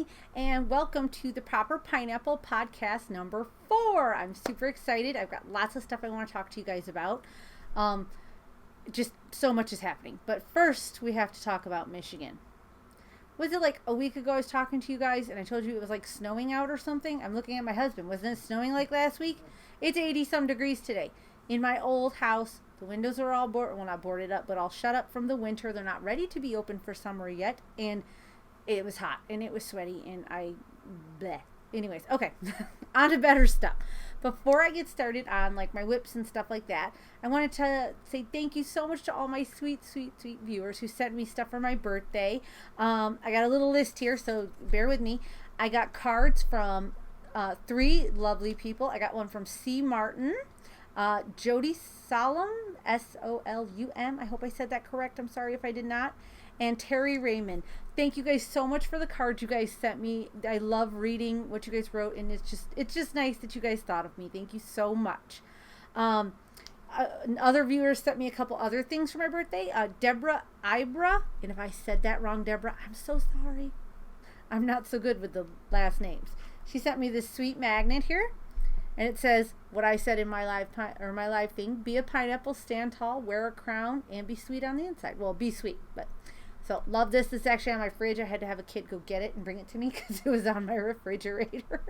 everybody, and welcome to the Proper Pineapple Podcast number 4. I'm super excited. I've got lots of stuff I want to talk to you guys about. Just so much is happening. But first, we have to talk about Michigan. Was it like a week ago I was talking to you guys and I told you it was like snowing out or something? I'm looking at my husband. Wasn't it snowing like last week? It's 80 some degrees today. In my old house, the windows are all not boarded up, but all shut up from the winter. They're not ready to be open for summer yet. And it was hot and it was sweaty and bleh. Anyways, okay, on to better stuff. Before I get started on like my whips and stuff like that, I wanted to say thank you so much to all my sweet viewers who sent me stuff for my birthday. I got a little list here, so bear with me. I got cards from 3 lovely people. I got one from C. Martin, Jody Solum, S-O-L-U-M. I hope I said that correct. I'm sorry if I did not. And Terry Raymond. Thank you guys so much for the cards you guys sent me. I love reading what you guys wrote, and it's just nice that you guys thought of me. Thank you so much. Other viewers sent me a couple other things for my birthday. Deborah Ibra, and if I said that wrong, Deborah, I'm so sorry. I'm not so good with the last names. She sent me this sweet magnet here, and it says what I said in my live thing: be a pineapple, stand tall, wear a crown, and be sweet on the inside. Well, be sweet, but. So, love this. This is actually on my fridge. I had to have a kid go get it and bring it to me because it was on my refrigerator.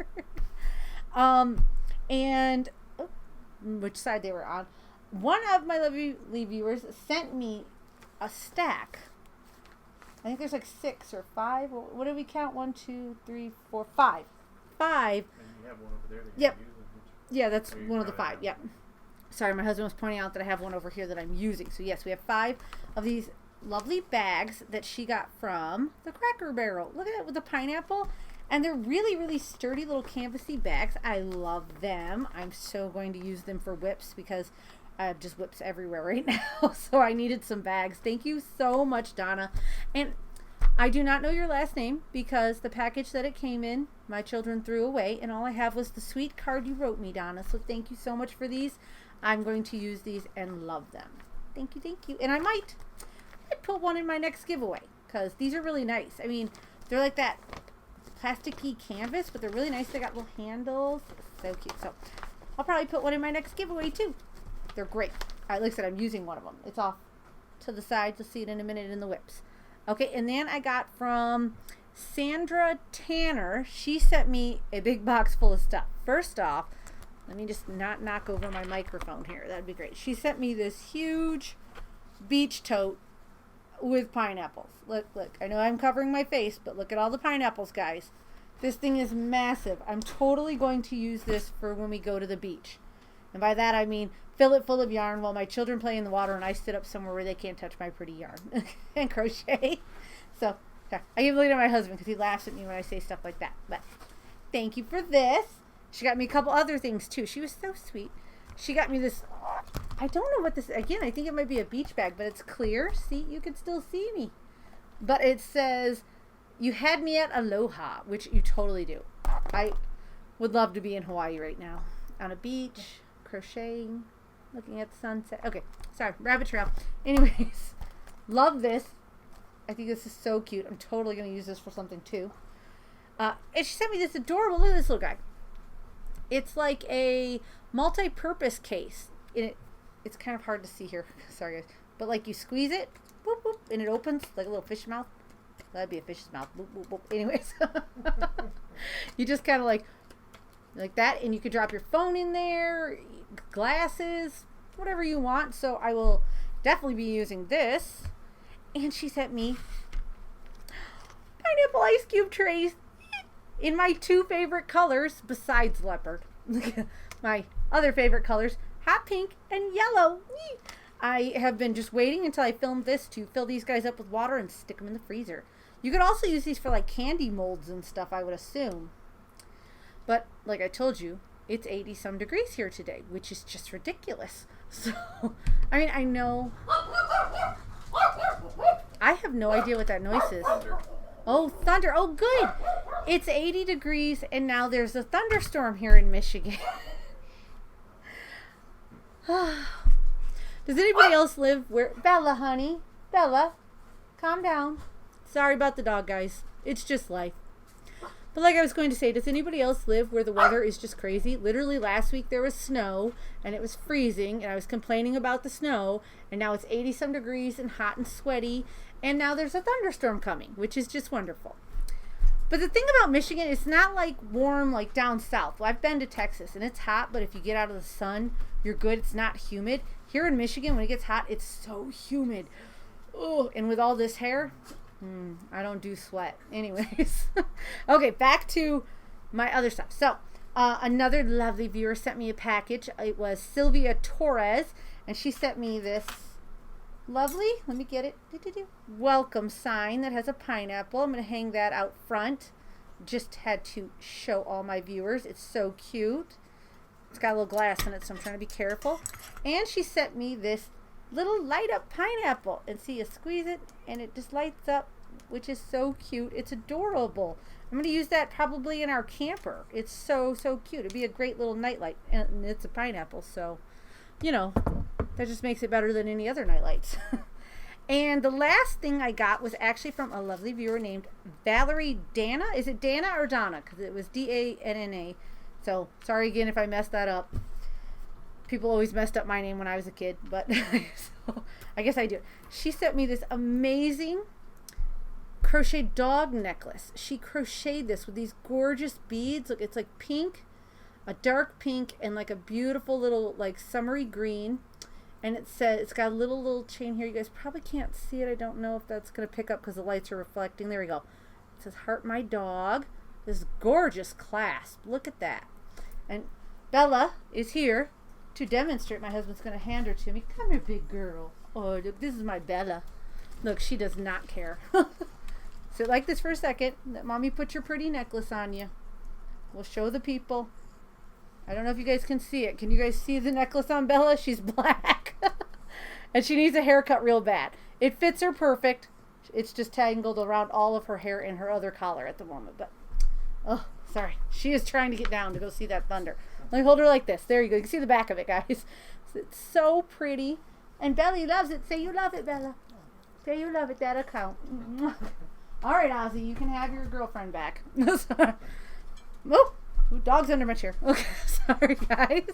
Which side they were on. One of my lovely viewers sent me a stack. I think there's like 6 or 5. What did we count? 1, 2, 3, 4, 5. 5. And you have one over there that you're using. Yeah, that's one of the 5. Yep. Sorry, my husband was pointing out that I have one over here that I'm using. So, yes, we have 5 of these lovely bags that she got from the Cracker Barrel. Look at it with the pineapple. And they're really sturdy little canvasy bags. I love them. I'm so going to use them for whips because I have just whips everywhere right now. So I needed some bags. Thank you so much, Donna. And I do not know your last name because the package that it came in, my children threw away. And all I have was the sweet card you wrote me, Donna. So thank you so much for these. I'm going to use these and love them. Thank you. And I might put one in my next giveaway because these are really nice. I mean, they're like that plasticky canvas, but they're really nice. They got little handles. So cute. So I'll probably put one in my next giveaway too. They're great. Like I said, I'm using one of them. It's off to the side. You'll see it in a minute in the whips. Okay, and then I got from Sandra Tanner. She sent me a big box full of stuff. First off, let me just not knock over my microphone here. That'd be great. She sent me this huge beach tote with pineapples. Look. I know I'm covering my face, but look at all the pineapples, guys. This thing is massive. I'm totally going to use this for when we go to the beach. And by that, I mean fill it full of yarn while my children play in the water and I sit up somewhere where they can't touch my pretty yarn and crochet. So, I give it to my husband because he laughs at me when I say stuff like that. But thank you for this. She got me a couple other things, too. She was so sweet. She got me this, I don't know what this, again, I think it might be a beach bag, but it's clear. See, you can still see me. But it says, you had me at Aloha, which you totally do. I would love to be in Hawaii right now. On a beach, crocheting, looking at the sunset. Okay, sorry, rabbit trail. Anyways, love this. I think this is so cute. I'm totally going to use this for something too. And she sent me this adorable, look at this little guy. It's like a multi-purpose case. It's kind of hard to see here. Sorry, guys. But like you squeeze it, boop, boop, and it opens like a little fish mouth. That'd be a fish's mouth. Boop, boop, boop. Anyways, you just kind of like that, and you could drop your phone in there, glasses, whatever you want. So I will definitely be using this. And she sent me pineapple ice cube trays in my 2 favorite colors besides leopard. My other favorite colors, hot pink and yellow. I have been just waiting until I filmed this to fill these guys up with water and stick them in the freezer. You could also use these for like candy molds and stuff, I would assume. But like I told you, it's 80 some degrees here today, which is just ridiculous. So, I mean, I know. I have no idea what that noise is. Oh, thunder. Oh, good. It's 80 degrees, and now there's a thunderstorm here in Michigan. Does anybody else live where... Bella, honey. Bella, calm down. Sorry about the dog, guys. It's just life. But like I was going to say, does anybody else live where the weather is just crazy? Literally last week there was snow and it was freezing and I was complaining about the snow, and now it's 80 some degrees and hot and sweaty, and now there's a thunderstorm coming, which is just wonderful. But the thing about Michigan, it's not like warm like down south. Well, I've been to Texas and it's hot, but if you get out of the sun, you're good. It's not humid. Here in Michigan, when it gets hot, it's so humid. Oh, and with all this hair, I don't do sweat. Anyways. Okay, back to my other stuff. So, another lovely viewer sent me a package. It was Sylvia Torres, and she sent me this lovely, let me get it, welcome sign that has a pineapple. I'm going to hang that out front. Just had to show all my viewers. It's so cute. It's got a little glass in it, so I'm trying to be careful. And she sent me this little light up pineapple, and see, you squeeze it and it just lights up, which is so cute. It's adorable. I'm going to use that probably in our camper. It's so cute. It'd be a great little nightlight, and it's a pineapple, so you know, that just makes it better than any other nightlights. And the last thing I got was actually from a lovely viewer named Valerie Dana. Is it Dana or Donna? Because it was D-A-N-N-A. So sorry again if I messed that up. People always messed up my name when I was a kid, but so I guess I do. She sent me this amazing crochet dog necklace. She crocheted this with these gorgeous beads. Look, it's like pink, a dark pink, and like a beautiful little like summery green. And it said, it's got a little chain here. You guys probably can't see it. I don't know if that's going to pick up because the lights are reflecting. There we go. It says, Heart My Dog. This gorgeous clasp. Look at that. And Bella is here to demonstrate. My husband's going to hand her to me. Come here, big girl. Oh, look, this is my Bella. Look, she does not care. Sit like this for a second. Let Mommy put your pretty necklace on you. We'll show the people. I don't know if you guys can see it. Can you guys see the necklace on Bella? She's black. And she needs a haircut real bad. It fits her perfect. It's just tangled around all of her hair and her other collar at the moment. But, oh, sorry. She is trying to get down to go see that thunder. Let me hold her like this. There you go. You can see the back of it, guys. It's so pretty. And Belly loves it. Say you love it, Bella. Say you love it. That'll count. All right, Ozzy. You can have your girlfriend back. Whoa. Ooh, dog's under my chair. Okay, sorry guys.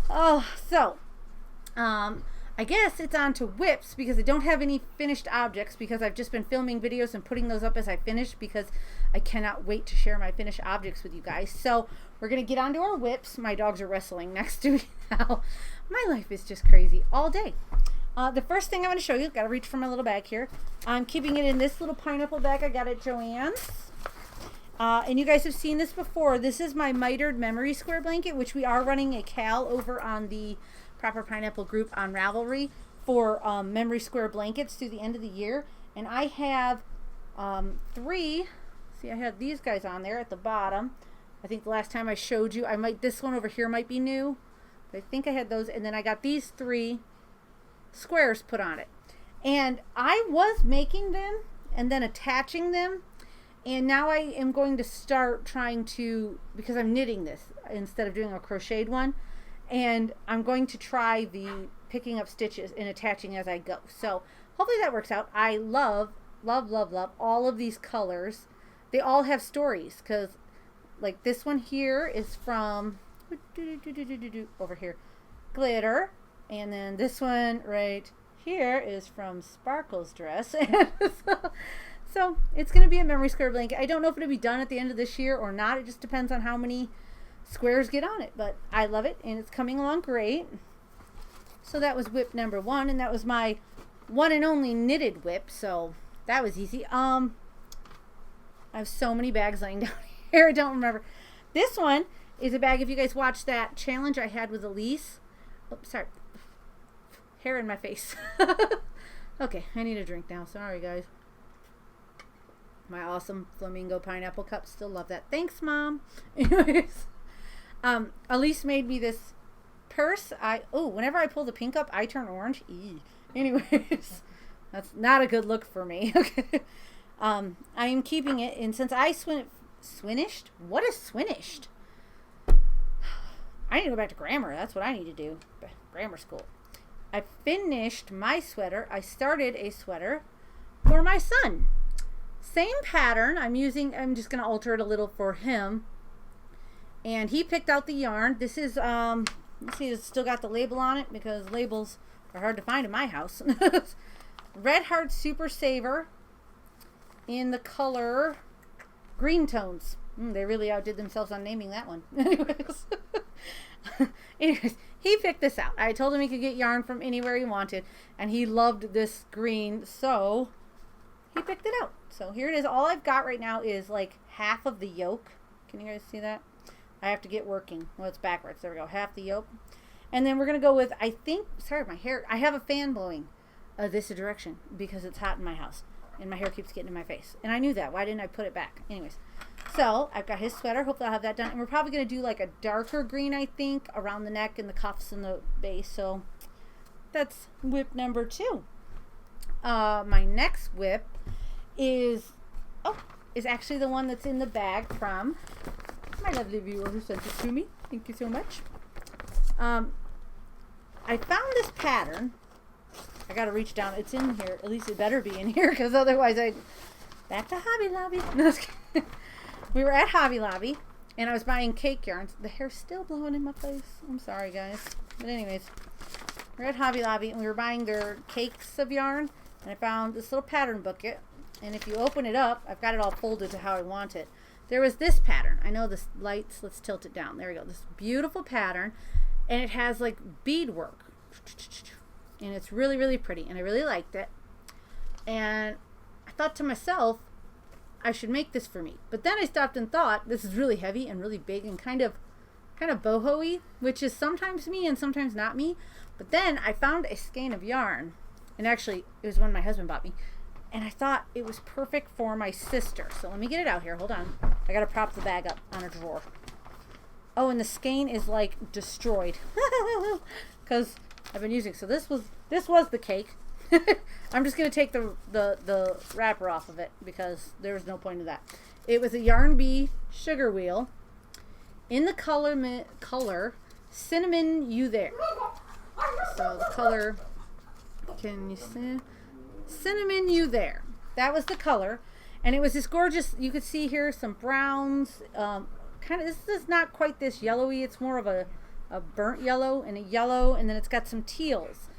Oh, so I guess it's on to whips because I don't have any finished objects because I've just been filming videos and putting those up as I finish because I cannot wait to share my finished objects with you guys. So we're gonna get on to our whips. My dogs are wrestling next to me now. My life is just crazy all day. The first thing I'm going to show you, gotta reach for my little bag here. I'm keeping it in this little pineapple bag I got at Joann's. And you guys have seen this before. This is my mitered memory square blanket, which we are running a cal over on the Proper Pineapple group on Ravelry for memory square blankets through the end of the year. And I have 3. See, I have these guys on there at the bottom. I think the last time I showed you, this one over here might be new. But I think I had those. And then I got these 3 squares put on it. And I was making them and then attaching them. And now I am going to start trying to, because I'm knitting this instead of doing a crocheted one, and I'm going to try the picking up stitches and attaching as I go. So hopefully that works out. I love all of these colors. They all have stories because like this one here is from over here, Glitter, and then this one right here is from Sparkle's dress. So it's going to be a memory square blanket. I don't know if it'll be done at the end of this year or not. It just depends on how many squares get on it. But I love it, and it's coming along great. So that was whip number 1, and that was my one and only knitted whip. So that was easy. I have so many bags laying down here. I don't remember. This one is a bag. If you guys watched that challenge I had with Elise. Oops, sorry. Hair in my face. Okay, I need a drink now. Sorry, guys. My awesome flamingo pineapple cup. Still love that. Thanks, Mom. Anyways, Elise made me this purse. Whenever I pull the pink up, I turn orange. Anyways, that's not a good look for me. Okay. I am keeping it, and since I swinished? What is swinished? I need to go back to grammar. That's what I need to do. Grammar school. I finished my sweater. I started a sweater for my son. Same pattern. I'm just going to alter it a little for him. And he picked out the yarn. This is, let's see, it's still got the label on it because labels are hard to find in my house. Red Heart Super Saver in the color Green Tones. They really outdid themselves on naming that one. Anyways, he picked this out. I told him he could get yarn from anywhere he wanted, and he loved this green, so he picked it out. So here it is. All I've got right now is like half of the yoke. Can you guys see that? I have to get working. Well, it's backwards. There we go. Half the yoke. And then we're going to go with, I think, sorry, my hair. I have a fan blowing this direction because it's hot in my house. And my hair keeps getting in my face. And I knew that. Why didn't I put it back? Anyways. So, I've got his sweater. Hopefully I'll have that done. And we're probably going to do like a darker green, I think, around the neck and the cuffs and the base. So, that's whip number 2. My next whip is actually the one that's in the bag from my lovely viewer who sent it to me. Thank you so much. I found this pattern. I gotta reach down. It's in here. At least it better be in here, because otherwise back to Hobby Lobby. No, we were at Hobby Lobby, and I was buying cake yarns. The hair's still blowing in my face. I'm sorry, guys. But anyways, we're at Hobby Lobby, and we were buying their cakes of yarn, and I found this little pattern booklet. And if you open it up, I've got it all folded to how I want it. There was this pattern. I know this lights. Let's tilt it down. There we go. This beautiful pattern, and it has like beadwork. And it's really, really pretty, and I really liked it. And I thought to myself, I should make this for me. But then I stopped and thought, this is really heavy and really big and kind of boho-y, which is sometimes me and sometimes not me. But then I found a skein of yarn, and actually it was one my husband bought me, and I thought it was perfect for my sister. So let me get it out here. Hold on. I gotta prop the bag up on a drawer. Oh, and the skein is like destroyed because I've been using. So this was the cake. I'm just gonna take the wrapper off of it because there's no point in that. It was a Yarn Bee sugar wheel in the color Cinnamon You There. So the color, can you see? Cinnamon You There. That was the color, and it was this gorgeous. You could see here some browns. Kind of. This is not quite this yellowy. It's more of a burnt yellow and a yellow, and then it's got some teals.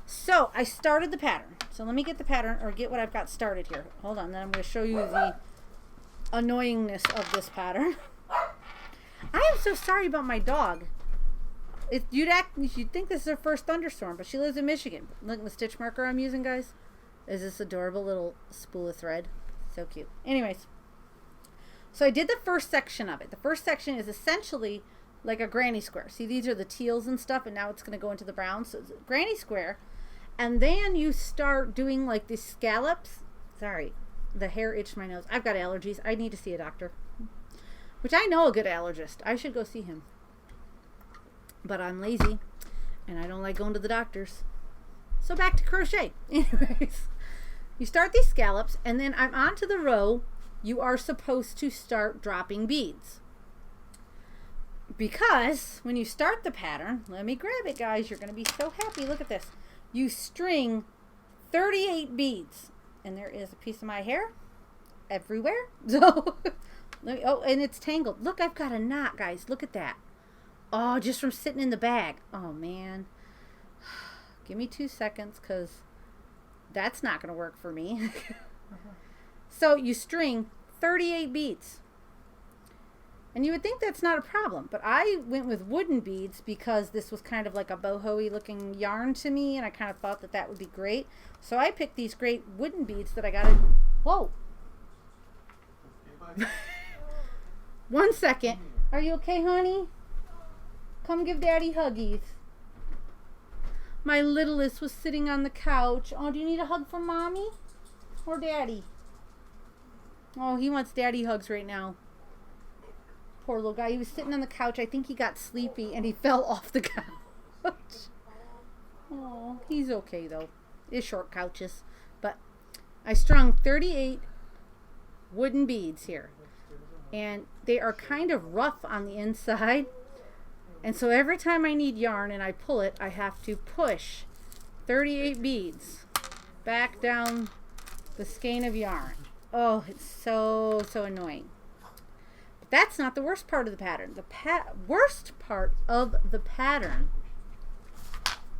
So I started the pattern. So let me get the pattern, or get what I've got started here. Hold on, then I'm going to show you the annoyingness of this pattern. I am so sorry about my dog. You'd think this is her first thunderstorm, but she lives in Michigan. Look at the stitch marker I'm using, guys. Is this adorable little spool of thread? So cute. Anyways, so I did the first section of it. The first section is essentially like a granny square. See, these are the teals and stuff, and now it's going to go into the browns. So it's a granny square. And then you start doing like these scallops. Sorry, the hair itched my nose. I've got allergies. I need to see a doctor. Which I know a good allergist. I should go see him. But I'm lazy, and I don't like going to the doctors. So back to crochet. Anyways, you start these scallops, and then I'm onto the row. You are supposed to start dropping beads. Because when you start the pattern, let me grab it, guys. You're going to be so happy. Look at this. You string 38 beads. And there is a piece of my hair everywhere. So, oh, and it's tangled. Look, I've got a knot, guys. Look at that. Oh, just from sitting in the bag. Oh, man. Give me 2 seconds, because that's not going to work for me. So you string 38 beads. And you would think that's not a problem, but I went with wooden beads because this was kind of like a boho-y looking yarn to me, and I kind of thought that would be great. So I picked these great wooden beads that I got in. Whoa. 1 second. Are you okay, honey? Come give Daddy huggies. My littlest was sitting on the couch. Oh, do you need a hug from Mommy or Daddy? Oh, he wants Daddy hugs right now. Poor little guy. He was sitting on the couch. I think he got sleepy and he fell off the couch. Oh, he's okay though. It's short couches. But I strung 38 wooden beads here. And they are kind of rough on the inside. And so every time I need yarn and I pull it, I have to push 38 beads back down the skein of yarn. Oh, it's so annoying. But that's not the worst part of the pattern. The worst part of the pattern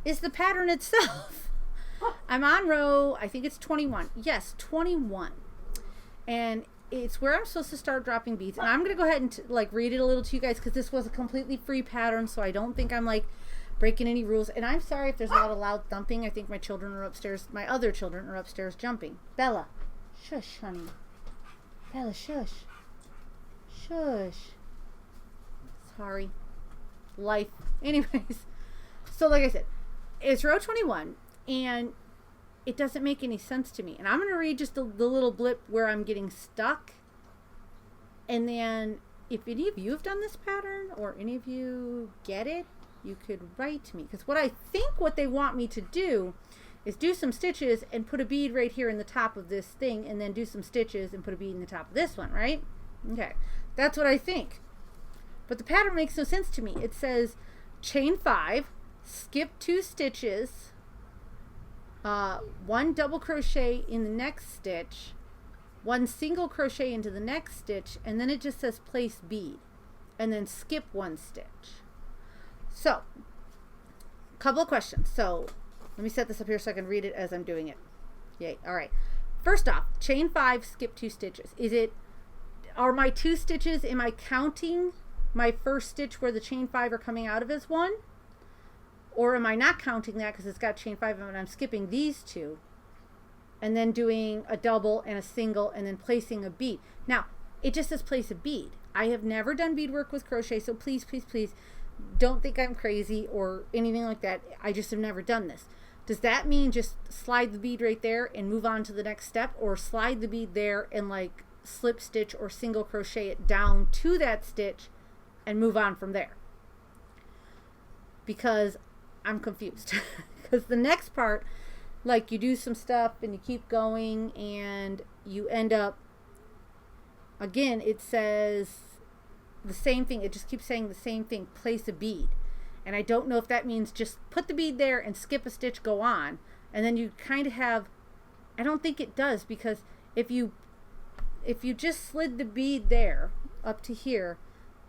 is the pattern itself. I'm on row, I think it's 21. Yes, 21. And it's where I'm supposed to start dropping beads. And I'm going to go ahead and like read it a little to you guys because this was a completely free pattern, so I don't think I'm like breaking any rules. And I'm sorry if there's a lot of loud thumping. I think my children are upstairs. My other children are upstairs jumping. Bella, shush, honey. Bella, shush. Shush. Sorry. Life. Anyways, so like I said, it's row 21, and it doesn't make any sense to me. And I'm going to read just the little blip where I'm getting stuck. And then if any of you have done this pattern or any of you get it, you could write me. Because what they want me to do is do some stitches and put a bead right here in the top of this thing, and then do some stitches and put a bead in the top of this one, right? Okay, that's what I think. But the pattern makes no sense to me. It says chain 5, skip 2 stitches, 1 double crochet in the next stitch, 1 single crochet into the next stitch, and then it just says place bead, and then skip 1 stitch. So, couple of questions. So, let me set this up here so I can read it as I'm doing it. Yay. All right. First off, chain 5, skip 2 stitches. Are my 2 stitches, am I counting my first stitch where the chain 5 are coming out of as 1? Or am I not counting that because it's got chain 5 and I'm skipping these 2? And then doing a double and a single and then placing a bead. Now, it just says place a bead. I have never done beadwork with crochet, so please, please, please don't think I'm crazy or anything like that. I just have never done this. Does that mean just slide the bead right there and move on to the next step, or slide the bead there and like slip stitch or single crochet it down to that stitch and move on from there? Because I'm confused. Because the next part, like you do some stuff and you keep going and you end up, again, it says the same thing. It just keeps saying the same thing, place a bead. And I don't know if that means just put the bead there and skip a stitch, go on. And then you kind of have, I don't think it does, because if you just slid the bead there up to here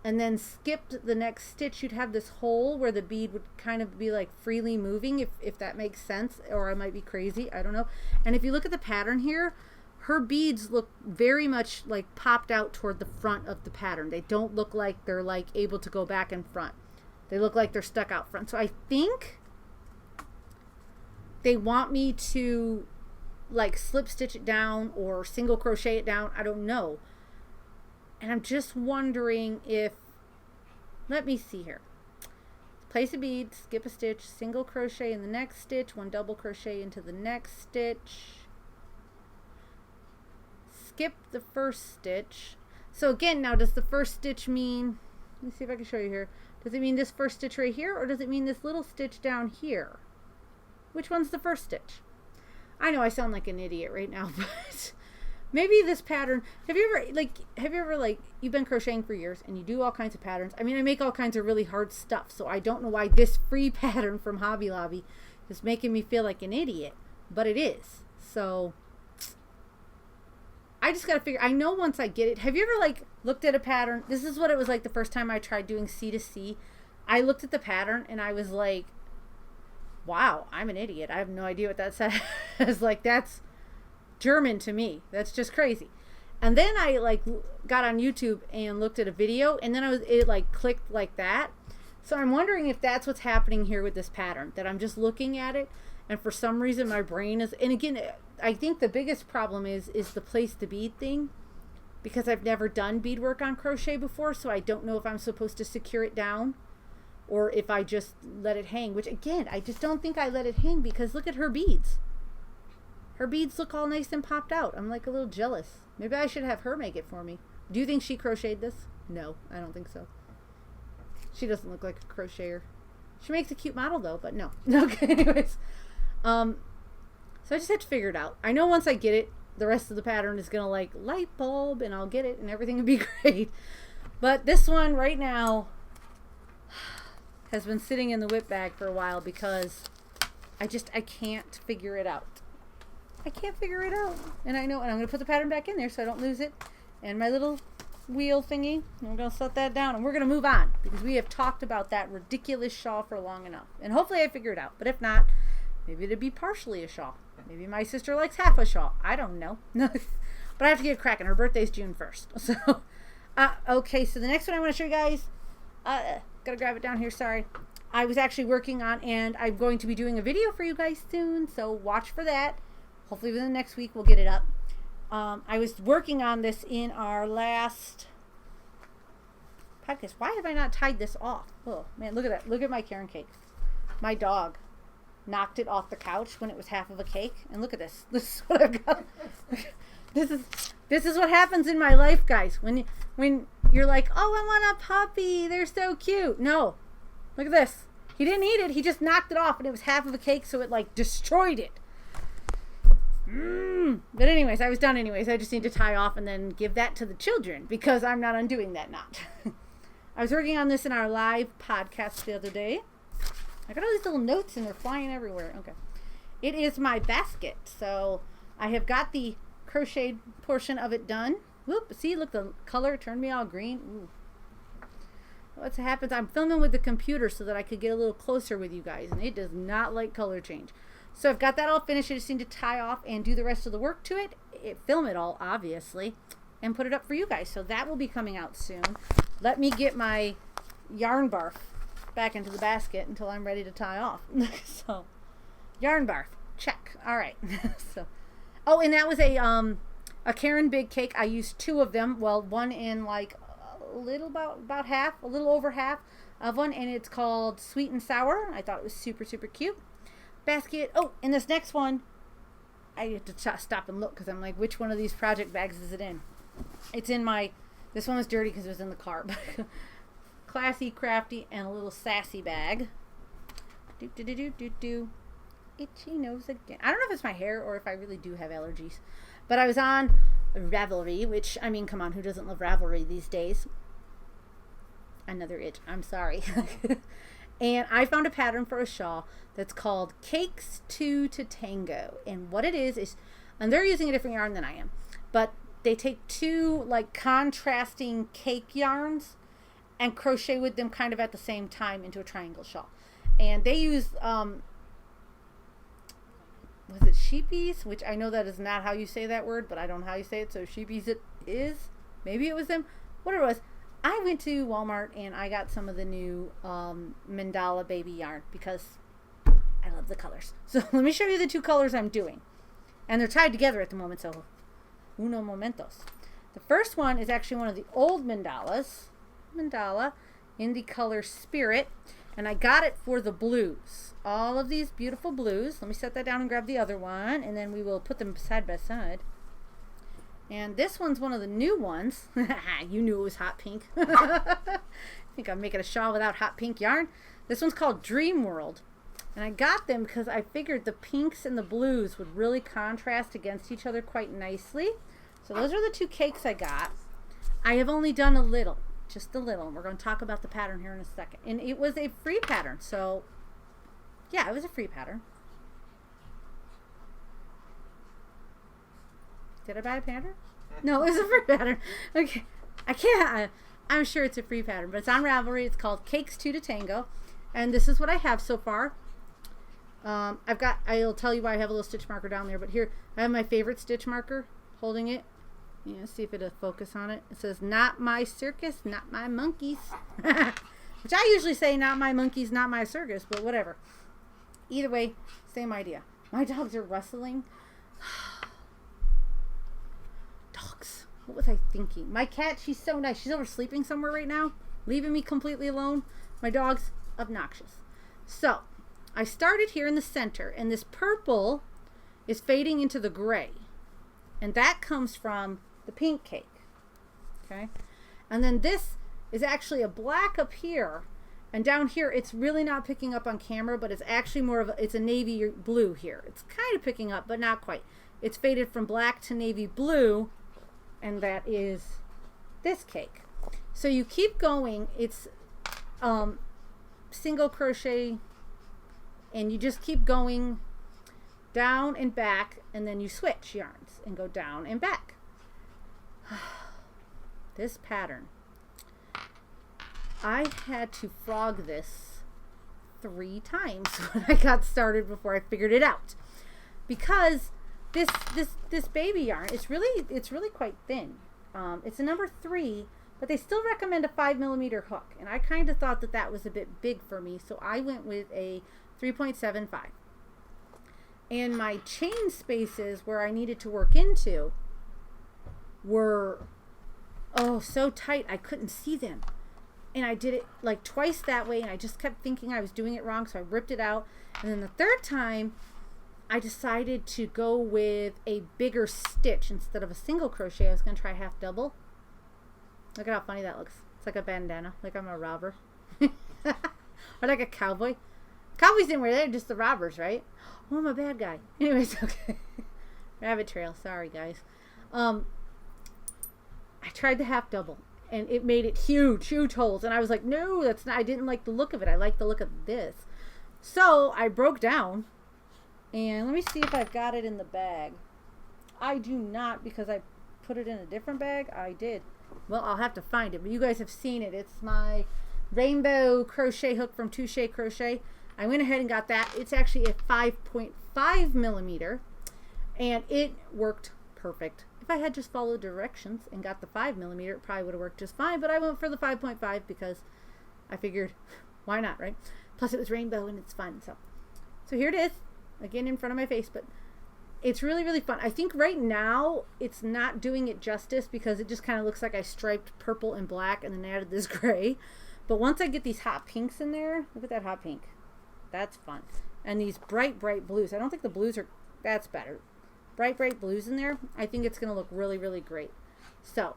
and then skipped the next stitch, you'd have this hole where the bead would kind of be like freely moving, if that makes sense, or I might be crazy, I don't know. And if you look at the pattern here, her beads look very much like popped out toward the front of the pattern. They don't look like they're like able to go back and front. They look like they're stuck out front. So I think they want me to like slip stitch it down or single crochet it down. I don't know. And I'm just wondering if, let me see here. Place a bead, skip a stitch, single crochet in the next stitch, 1 double crochet into the next stitch, skip the first stitch. So again, now does the first stitch mean, let me see if I can show you here. Does it mean this first stitch right here, or does it mean this little stitch down here? Which one's the first stitch? I know I sound like an idiot right now, but maybe this pattern, have you ever you've been crocheting for years and you do all kinds of patterns. I mean, I make all kinds of really hard stuff, so I don't know why this free pattern from Hobby Lobby is making me feel like an idiot, but it is. So I just got to figure, I know once I get it. Have you ever like looked at a pattern? This is what it was like the first time I tried doing C to C. I looked at the pattern and I was like, wow, I'm an idiot. I have no idea what that says. Like, that's German to me. That's just crazy. And then I like got on YouTube and looked at a video, and then it like clicked like that. So I'm wondering if that's what's happening here with this pattern, that I'm just looking at it and for some reason my brain is, and again, I think the biggest problem is the place the bead thing, because I've never done beadwork on crochet before, so I don't know if I'm supposed to secure it down or if I just let it hang, which again, I just don't think I let it hang, because look at her beads. Her beads look all nice and popped out. I'm like a little jealous. Maybe I should have her make it for me. Do you think she crocheted this? No, I don't think so. She doesn't look like a crocheter. She makes a cute model though, but no. Okay, anyways. So I just have to figure it out. I know once I get it, the rest of the pattern is going to like light bulb and I'll get it and everything will be great. But this one right now has been sitting in the whip bag for a while because I can't figure it out. I can't figure it out. And I know, and I'm going to put the pattern back in there so I don't lose it. And my little wheel thingy, we're going to set that down and we're going to move on because we have talked about that ridiculous shawl for long enough. And hopefully I figure it out. But if not, maybe it'd be partially a shawl. Maybe my sister likes half a shawl. I don't know. But I have to get cracking. Her birthday's June 1st. So, okay, so the next one I want to show you guys, gotta grab it down here, sorry. I was actually working on, and I'm going to be doing a video for you guys soon, so watch for that. Hopefully within the next week we'll get it up. I was working on this in our last podcast. Why have I not tied this off? Oh, man, look at that. Look at my Karen cake. My dog knocked it off the couch when it was half of a cake. And look at this. This is what I've got. This is what happens in my life, guys. When you're like, oh, I want a puppy. They're so cute. No. Look at this. He didn't eat it. He just knocked it off, and it was half of a cake, so it, like, destroyed it. But anyways, I was done anyways. I just need to tie off and then give that to the children because I'm not undoing that knot. I was working on this in our live podcast the other day. I got all these little notes, and they're flying everywhere. Okay. It is my basket. So I have got the crocheted portion of it done. Whoop. See, look, the color turned me all green. Ooh. What happens, I'm filming with the computer so that I could get a little closer with you guys, and it does not like color change. So I've got that all finished. I just need to tie off and do the rest of the work to it, film it all, obviously, and put it up for you guys. So that will be coming out soon. Let me get my yarn barf back into the basket until I'm ready to tie off. So, yarn barf, check. All right. So, oh, and that was a Karen Big Cake. I used 2 of them. Well, one in like a little about half, a little over half of one, and it's called Sweet and Sour. I thought it was super, super cute. Basket. Oh, and this next one, I have to stop and look because I'm like, which one of these project bags is it in? It's in my, this one was dirty because it was in the car. Classy, crafty, and a little sassy bag. Do. Itchy nose again. I don't know if it's my hair or if I really do have allergies. But I was on Ravelry, which, I mean, come on, who doesn't love Ravelry these days? Another itch. I'm sorry. And I found a pattern for a shawl that's called Cakes 2 to Tango. And what it is, and they're using a different yarn than I am, but they take 2 like contrasting cake yarns and crochet with them kind of at the same time into a triangle shawl. And they use, was it sheepies? Which I know that is not how you say that word, but I don't know how you say it, so sheepies it is. Maybe it was them. What it was, I went to Walmart and I got some of the new mandala baby yarn because I love the colors. So let me show you the 2 colors I'm doing. And they're tied together at the moment, so uno momentos. The first one is actually one of the old mandalas. Mandala in the color Spirit. And I got it for the blues. All of these beautiful blues. Let me set that down and grab the other one. And then we will put them side by side. And this one's one of the new ones. You knew it was hot pink. I think I'm making a shawl without hot pink yarn. This one's called Dream World. And I got them because I figured the pinks and the blues would really contrast against each other quite nicely. So those are the 2 cakes I got. I have only done a little. Just a little. And we're going to talk about the pattern here in a second. And it was a free pattern. So, yeah, it was a free pattern. Did I buy a pattern? No, it was a free pattern. Okay. I can't. I'm sure it's a free pattern. But it's on Ravelry. It's called Cakes 2 to Tango. And this is what I have so far. I'll tell you why I have a little stitch marker down there. But here, I have my favorite stitch marker holding it. Yeah, see if it'll focus on it. It says, not my circus, not my monkeys. Which I usually say, not my monkeys, not my circus, but whatever. Either way, same idea. My dogs are rustling. Dogs. What was I thinking? My cat, she's so nice. She's over sleeping somewhere right now, leaving me completely alone. My dog's obnoxious. So, I started here in the center, and this purple is fading into the gray. And that comes from the pink cake, okay? And then this is actually a black up here, and down here it's really not picking up on camera, but it's actually more of it's a navy blue here. It's kind of picking up, but not quite. It's faded from black to navy blue, and that is this cake. So you keep going. It's single crochet, and you just keep going down and back, and then you switch yarns and go down and back. This pattern, I had to frog this 3 times when I got started before I figured it out, because this baby yarn, it's really quite thin. It's a number 3, but they still recommend a 5mm hook, and I kind of thought that was a bit big for me, so I went with a 3.75. And my chain spaces where I needed to work into were so tight I couldn't see them. And I did it like twice that way, and I just kept thinking I was doing it wrong, so I ripped it out. And then the 3rd time, I decided to go with a bigger stitch instead of a single crochet. I was going to try half double. Look at how funny that looks. It's like a bandana, like I'm a robber. Or like a cowboy. Cowboys didn't wear that, just the robbers, right? Oh, I'm a bad guy. Anyways, okay. Rabbit trail, sorry guys. I tried the half double, and it made it huge holes, and I was like, no, that's not, I didn't like the look of it. I like the look of this. So I broke down, and let me see if I've got it in the bag. I do not, because I put it in a different bag. I did. Well, I'll have to find it, but you guys have seen it. It's my rainbow crochet hook from Touche Crochet. I went ahead and got that. It's actually a 5.5mm, and it worked perfect. If I had just followed directions and got the 5mm, it probably would have worked just fine, but I went for the 5.5 because I figured, why not, right? Plus it was rainbow and it's fun. So here it is, again in front of my face, but it's really fun. I think right now it's not doing it justice because it just kind of looks like I striped purple and black and then added this gray. But once I get these hot pinks in there, look at that hot pink. That's fun. And these bright blues. I don't think the blues are, that's better. Bright blues in there. I think it's going to look really great. So,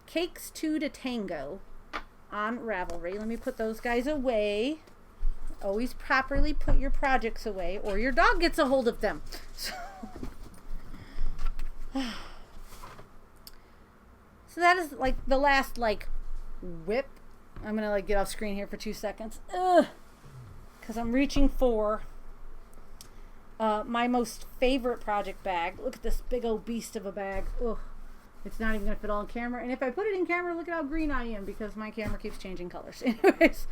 Cakes 2 to Tango on Ravelry. Let me put those guys away. Always properly put your projects away or your dog gets a hold of them. So that is like the last whip. I'm going to get off screen here for 2 seconds. Because I'm reaching for my most favorite project bag. Look at this big old beast of a bag. Ugh, it's not even going to fit all in camera. And if I put it in camera, look at how green I am because my camera keeps changing colors. Anyways,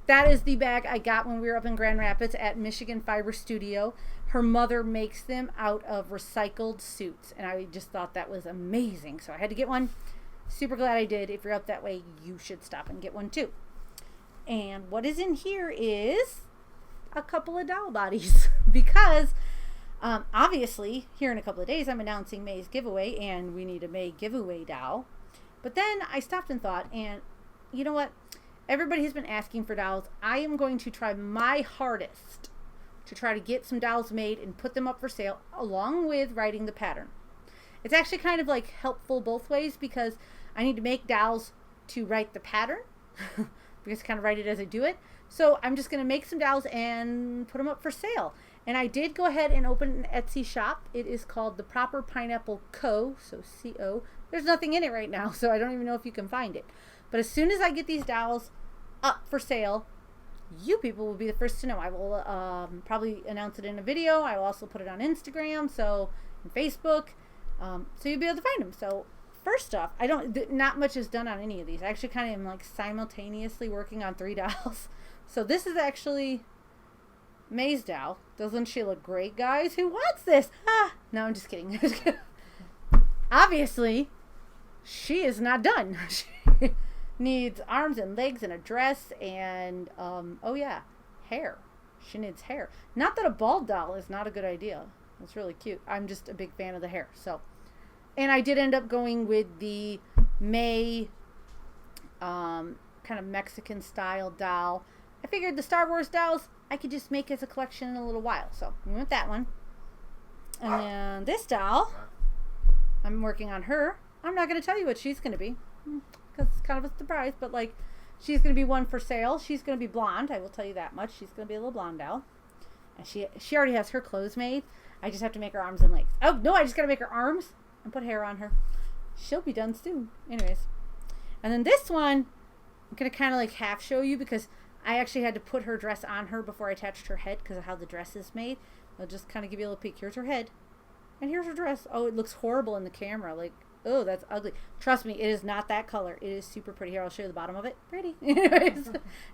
that is the bag I got when we were up in Grand Rapids at Michigan Fiber Studio. Her mother makes them out of recycled suits, and I just thought that was amazing. So I had to get one. Super glad I did. If you're up that way, you should stop and get one too. And what is in here is a couple of doll bodies because obviously here in a couple of days I'm announcing May's giveaway and we need a May giveaway doll. But then I stopped and thought, and you know what, everybody has been asking for dolls. I am going to try my hardest to try to get some dolls made and put them up for sale along with writing the pattern. It's actually kind of helpful both ways because I need to make dolls to write the pattern because I kind of write it as I do it. So I'm just going to make some dolls and put them up for sale. And I did go ahead and open an Etsy shop. It is called The Proper Pineapple Co. So C-O. There's nothing in it right now, so I don't even know if you can find it. But as soon as I get these dolls up for sale, you people will be the first to know. I will probably announce it in a video. I will also put it on Instagram, so and Facebook, so you'll be able to find them. So first off, not much is done on any of these. I actually kind of am simultaneously working on 3 dolls. So this is actually May's doll. Doesn't she look great, guys? Who wants this? No, I'm just kidding. Obviously, she is not done. She needs arms and legs and a dress and, oh yeah, hair. She needs hair. Not that a bald doll is not a good idea. It's really cute. I'm just a big fan of the hair. So, and I did end up going with the May kind of Mexican style doll. I figured the Star Wars dolls I could just make as a collection in a little while. So we went that one. And then this doll, I'm working on her. I'm not going to tell you what she's going to be because it's kind of a surprise, but she's going to be one for sale. She's going to be blonde. I will tell you that much. She's going to be a little blonde doll. And she already has her clothes made. I just have to make her arms and legs. Oh, no, I just got to make her arms and put hair on her. She'll be done soon. Anyways. And then this one, I'm going to kind of half show you because I actually had to put her dress on her before I attached her head because of how the dress is made. I'll just kind of give you a little peek. Here's her head. And here's her dress. Oh, it looks horrible in the camera. Like, oh, that's ugly. Trust me, it is not that color. It is super pretty. Here, I'll show you the bottom of it. Pretty. Anyways,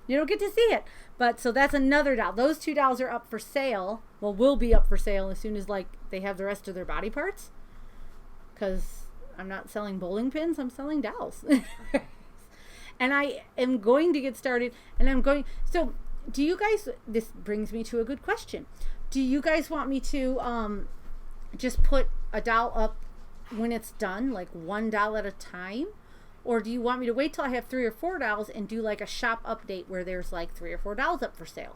you don't get to see it. But, so that's another doll. Those 2 dolls are up for sale. Well, will be up for sale as soon as, like, they have the rest of their body parts. Because I'm not selling bowling pins. I'm selling dolls. And I am going to get started. And I'm going... So, do you guys... This brings me to a good question. Do you guys want me to just put a doll up when it's done, like 1 doll at a time? Or do you want me to wait till I have 3 or 4 dolls and do like a shop update where there's like 3 or 4 dolls up for sale?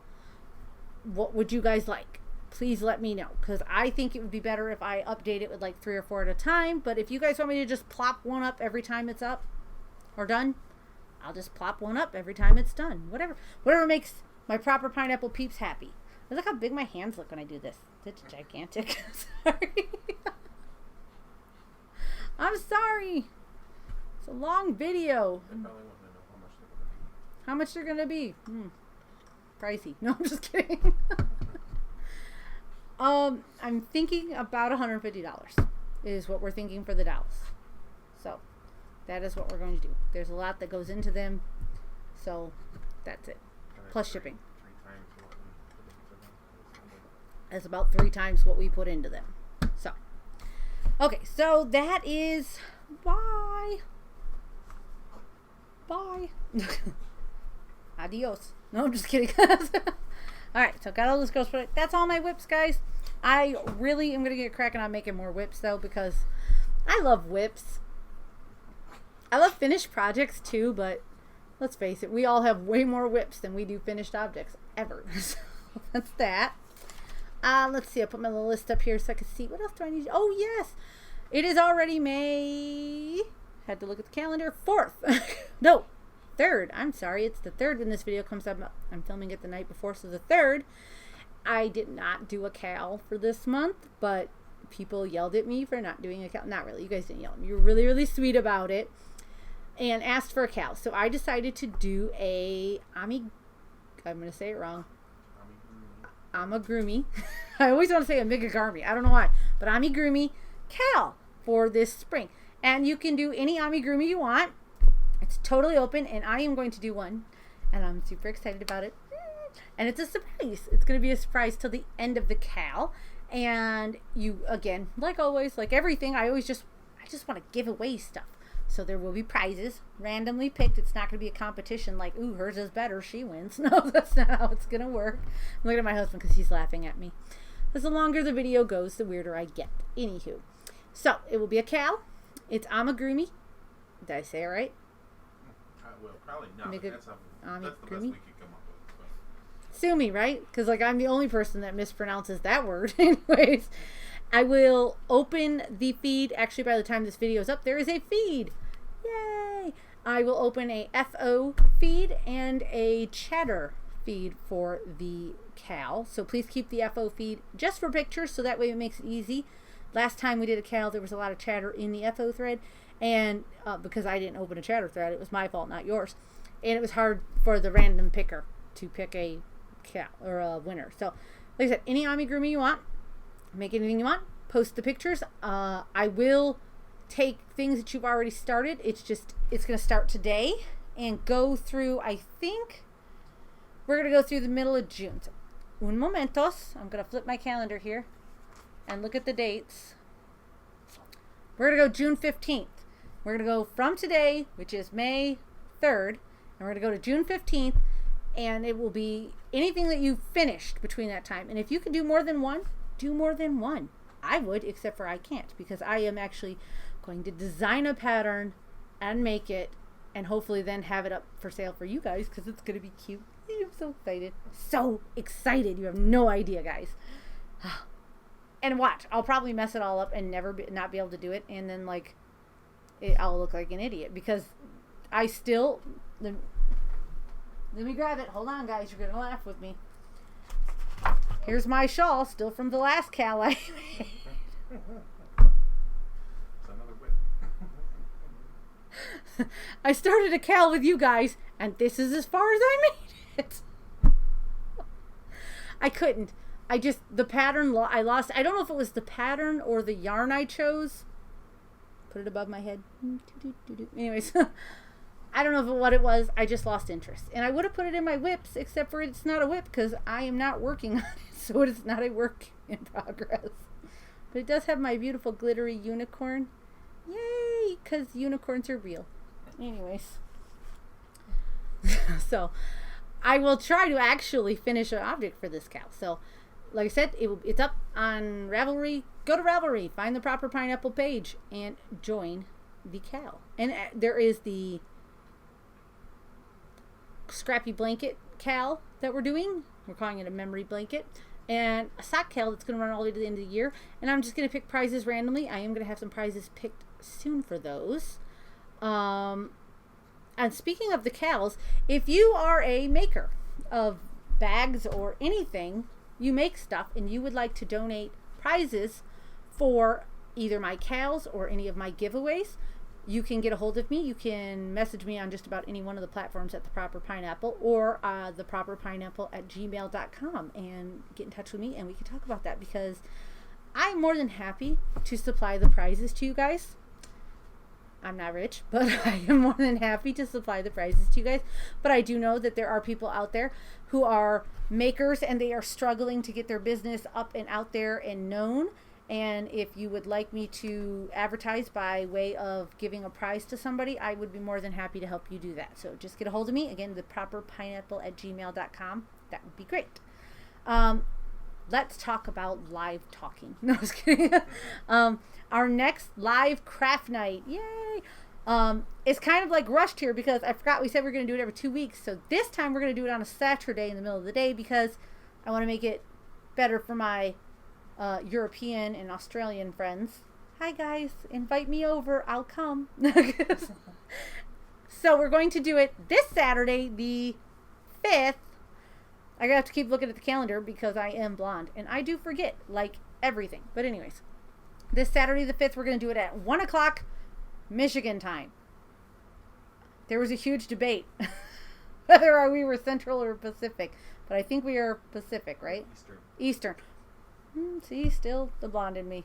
What would you guys like? Please let me know, because I think it would be better if I update it with like 3 or 4 at a time. But if you guys want me to just plop one up every time it's up or done, I'll just plop one up every time it's done. Whatever makes my proper pineapple peeps happy. Look how big my hands look when I do this. It's gigantic. Sorry. I'm sorry. It's a long video. They probably want to know How much they're going to be. Pricey. No, I'm just kidding. I'm thinking about $150 is what we're thinking for the dolls. So that is what we're going to do. There's a lot that goes into them. So that's it. Plus shipping. That's about 3 times what we put into them. So, okay, so that is bye. Adios. No, I'm just kidding. All right, so got all those girls. That's all my whips, guys. I really am gonna get cracking on making more whips though, because I love whips. I love finished projects too, but let's face it, we all have way more whips than we do finished objects ever. So that's that. Let's see, I'll put my little list up here so I can see. What else do I need? Oh, yes. It is already May. Had to look at the calendar. 4th. No, 3rd. I'm sorry. It's the 3rd when this video comes up. I'm filming it the night before, so the 3rd. I did not do a cal for this month, but people yelled at me for not doing a cal. Not really. You guys didn't yell at me. You were really, really sweet about it and asked for a cal. So I decided to do I'm going to say it wrong. Amigurumi. I always want to say amigurumi. I don't know why. But amigurumi cal for this spring. And you can do any amigurumi you want. It's totally open. And I am going to do one. And I'm super excited about it. And it's a surprise. It's going to be a surprise till the end of the cal. And you, again, like always, like everything, I just want to give away stuff. So there will be prizes randomly picked. It's not going to be a competition like, ooh, hers is better, she wins. No, that's not how it's going to work. I'm looking at my husband because he's laughing at me. Because the longer the video goes, the weirder I get. Anywho. So, it will be a cal. It's amigurumi. Did I say it right? Well, probably not. That's the best we could come up with. So. Sue me, right? Because like I'm the only person that mispronounces that word. Anyways. I will open the feed. Actually, by the time this video is up, there is a feed. Yay! I will open a FO feed and a chatter feed for the cal. So please keep the FO feed just for pictures, so that way it makes it easy. Last time we did a cal, there was a lot of chatter in the FO thread, and because I didn't open a chatter thread, it was my fault, not yours. And it was hard for the random picker to pick a cal or a winner. So, like I said, any amigurumi you want. Make anything you want. Post the pictures. I will take things that you've already started. It's going to start today and go through, I think, we're going to go through the middle of June. So, un momentos. I'm going to flip my calendar here and look at the dates. We're going to go June 15th. We're going to go from today, which is May 3rd, and we're going to go to June 15th, and it will be anything that you've finished between that time. And if you can do more than one, do more than one. I would, except for I can't, because I am actually going to design a pattern and make it, and hopefully then have it up for sale for you guys, because it's going to be cute. I'm so excited. So excited. You have no idea, guys. And watch, I'll probably mess it all up and not be able to do it, and then like I'll look like an idiot, because I still let me grab it. Hold on, guys. You're going to laugh with me. Here's my shawl, still from the last cal I made. It's another whip. I started a cal with you guys, and this is as far as I made it. I couldn't. the pattern, I lost. I don't know if it was the pattern or the yarn I chose. Put it above my head. Anyways, I don't know what it was. I just lost interest. And I would have put it in my whips, except for it's not a whip because I am not working on it. So it's not a work in progress. But it does have my beautiful glittery unicorn. Yay! Because unicorns are real. Anyways. So I will try to actually finish an object for this cow. So like I said, it's up on Ravelry. Go to Ravelry, find the Proper Pineapple page, and join the cow. And there is the scrappy blanket cow that we're doing. We're calling it a memory blanket. And a sock cow that's going to run all the way to the end of the year. And I'm just going to pick prizes randomly. I am going to have some prizes picked soon for those. And speaking of the cows, if you are a maker of bags or anything, you make stuff and you would like to donate prizes for either my cows or any of my giveaways, you can get a hold of me. You can message me on just about any one of the platforms at The Proper Pineapple or theproperpineapple@gmail.com and get in touch with me and we can talk about that because I'm more than happy to supply the prizes to you guys. I'm not rich, but I am more than happy to supply the prizes to you guys. But I do know that there are people out there who are makers and they are struggling to get their business up and out there and known. And if you would like me to advertise by way of giving a prize to somebody, I would be more than happy to help you do that. So just get a hold of me. Again, theproperpineapple@gmail.com. That would be great. Let's talk about live talking. No, I was kidding. Our next live craft night, yay! It's kind of like rushed here because I forgot we said we are going to do it every 2 weeks. So this time we're going to do it on a Saturday in the middle of the day because I want to make it better for my European and Australian friends. Hi guys, invite me over. I'll come. So we're going to do it this Saturday, the 5th. I have to keep looking at the calendar because I am blonde and I do forget like everything. But anyways, this Saturday the 5th, we're going to do it at 1 o'clock Michigan time. There was a huge debate whether we were Central or Pacific, but I think we are Pacific, right? Eastern. See, still the blonde in me.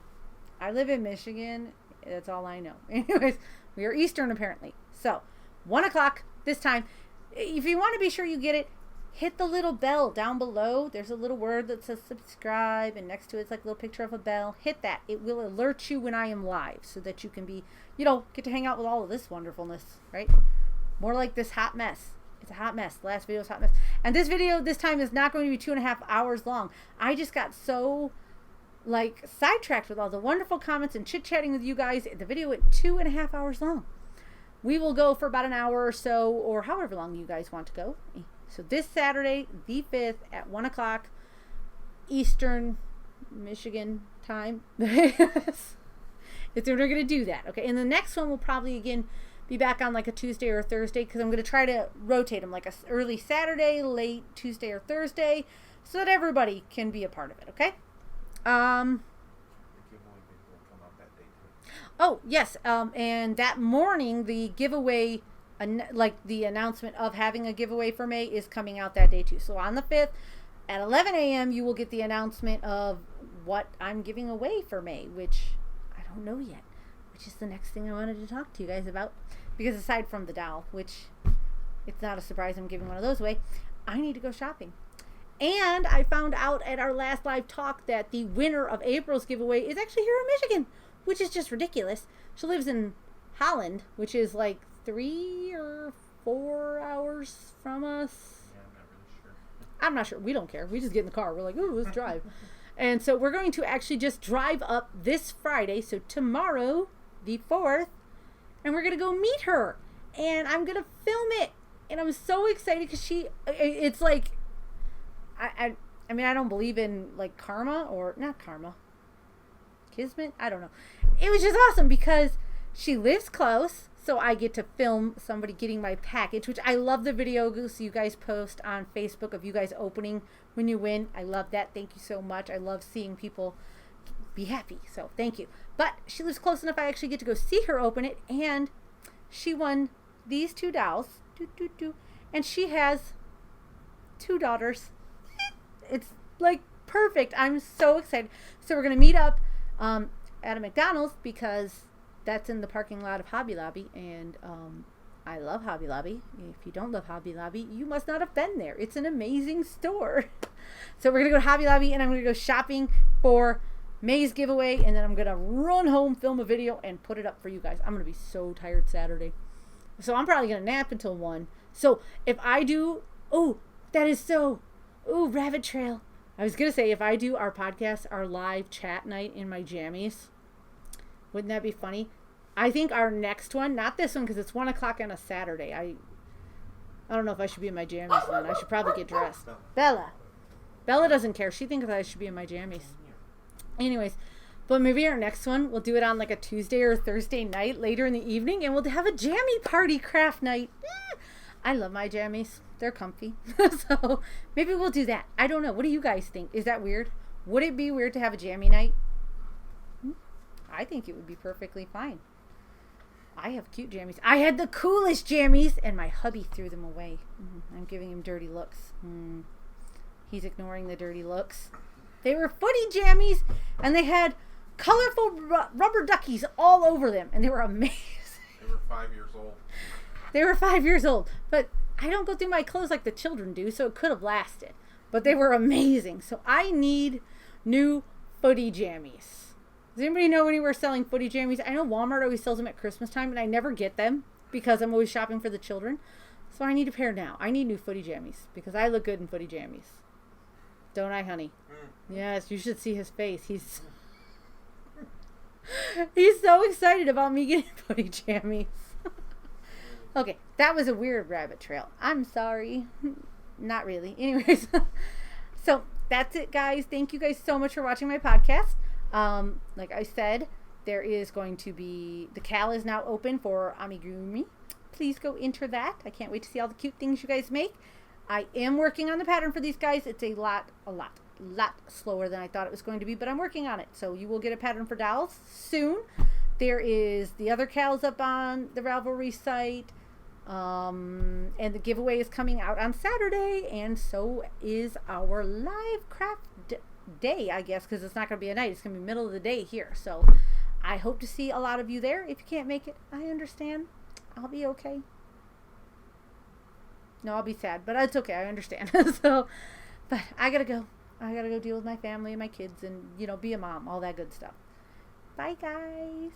I live in Michigan. That's all I know. Anyways, we are Eastern apparently. So 1 o'clock this time. If you want to be sure you get it, hit the little bell down below. There's a little word that says subscribe, and next to it's like a little picture of a bell. Hit that. It will alert you when I am live so that you can be, get to hang out with all of this wonderfulness, right? More like this hot mess. It's a hot mess. The last video was hot mess. And this video this time is not going to be 2.5 hours long. I just got so sidetracked with all the wonderful comments and chit-chatting with you guys. The video went 2.5 hours long. We will go for about an hour or so, or however long you guys want to go. So this Saturday, the 5th, at 1 o'clock Eastern Michigan time. It's we're going to do that. Okay, and the next one will probably, again, be back on like a Tuesday or a Thursday because I'm going to try to rotate them like a early Saturday, late Tuesday or Thursday so that everybody can be a part of it, okay? Oh, yes. And that morning, the giveaway, the announcement of having a giveaway for May is coming out that day too. So on the 5th at 11 a.m., you will get the announcement of what I'm giving away for May, which I don't know yet, which is the next thing I wanted to talk to you guys about. Because aside from the doll, which it's not a surprise I'm giving one of those away, I need to go shopping. And I found out at our last live talk that the winner of April's giveaway is actually here in Michigan, which is just ridiculous. She lives in Holland, which is like 3 or 4 hours from us. Yeah, I'm not really sure. I'm not sure. We don't care. We just get in the car. We're like, ooh, let's drive. And so we're going to actually just drive up this Friday, so tomorrow, the 4th, and we're going to go meet her. And I'm going to film it. And I'm so excited because it's like, I mean, I don't believe in like karma or not karma. Kismet? I don't know. It was just awesome because she lives close, so I get to film somebody getting my package, which I love the videos you guys post on Facebook of you guys opening when you win. I love that. Thank you so much. I love seeing people be happy, so thank you. But she lives close enough I actually get to go see her open it, and she won these 2 dolls. And she has 2 daughters. It's like perfect. I'm so excited. So we're going to meet up at a McDonald's because that's in the parking lot of Hobby Lobby. And I love Hobby Lobby. If you don't love Hobby Lobby, you must not have been there. It's an amazing store. So we're going to go to Hobby Lobby and I'm going to go shopping for May's giveaway. And then I'm going to run home, film a video, and put it up for you guys. I'm going to be so tired Saturday. So I'm probably going to nap until 1. So if I do, rabbit trail. I was going to say, if I do our podcast, our live chat night in my jammies, wouldn't that be funny? I think our next one, not this one because it's 1 o'clock on a Saturday. I don't know if I should be in my jammies then. I should probably get dressed. Bella doesn't care. She thinks I should be in my jammies. Anyways, but maybe our next one, we'll do it on like a Tuesday or Thursday night later in the evening, and we'll have a jammy party craft night. I love my jammies. They're comfy. So maybe we'll do that. I don't know. What do you guys think? Is that weird? Would it be weird to have a jammy night? I think it would be perfectly fine. I have cute jammies. I had the coolest jammies, and my hubby threw them away. I'm giving him dirty looks. He's ignoring the dirty looks. They were footy jammies, and they had colorful rubber duckies all over them, and they were amazing. They were 5 years old. They were 5 years old, but I don't go through my clothes like the children do, so it could have lasted. But they were amazing. So I need new footy jammies. Does anybody know anywhere selling footy jammies? I know Walmart always sells them at Christmas time, and I never get them because I'm always shopping for the children. So I need a pair now. I need new footy jammies because I look good in footy jammies. Don't I, honey? Yes, you should see his face. He's so excited about me getting footy jammies. Okay, that was a weird rabbit trail. I'm sorry. Not really. Anyways, so that's it, guys. Thank you guys so much for watching my podcast. Like I said, there is going to be, the Cal is now open for amigurumi. Please go enter that. I can't wait to see all the cute things you guys make. I am working on the pattern for these guys. It's a lot slower than I thought it was going to be, but I'm working on it. So you will get a pattern for dolls soon. There is the other Cals up on the Ravelry site. And the giveaway is coming out on Saturday, and so is our live craft day, I guess, because it's not going to be a night. It's going to be middle of the day here. So I hope to see a lot of you there. If you can't make it, I understand. I'll be okay. No, I'll be sad, but it's okay. I understand. So, but I gotta go. I gotta go deal with my family and my kids and, be a mom, all that good stuff. Bye, guys.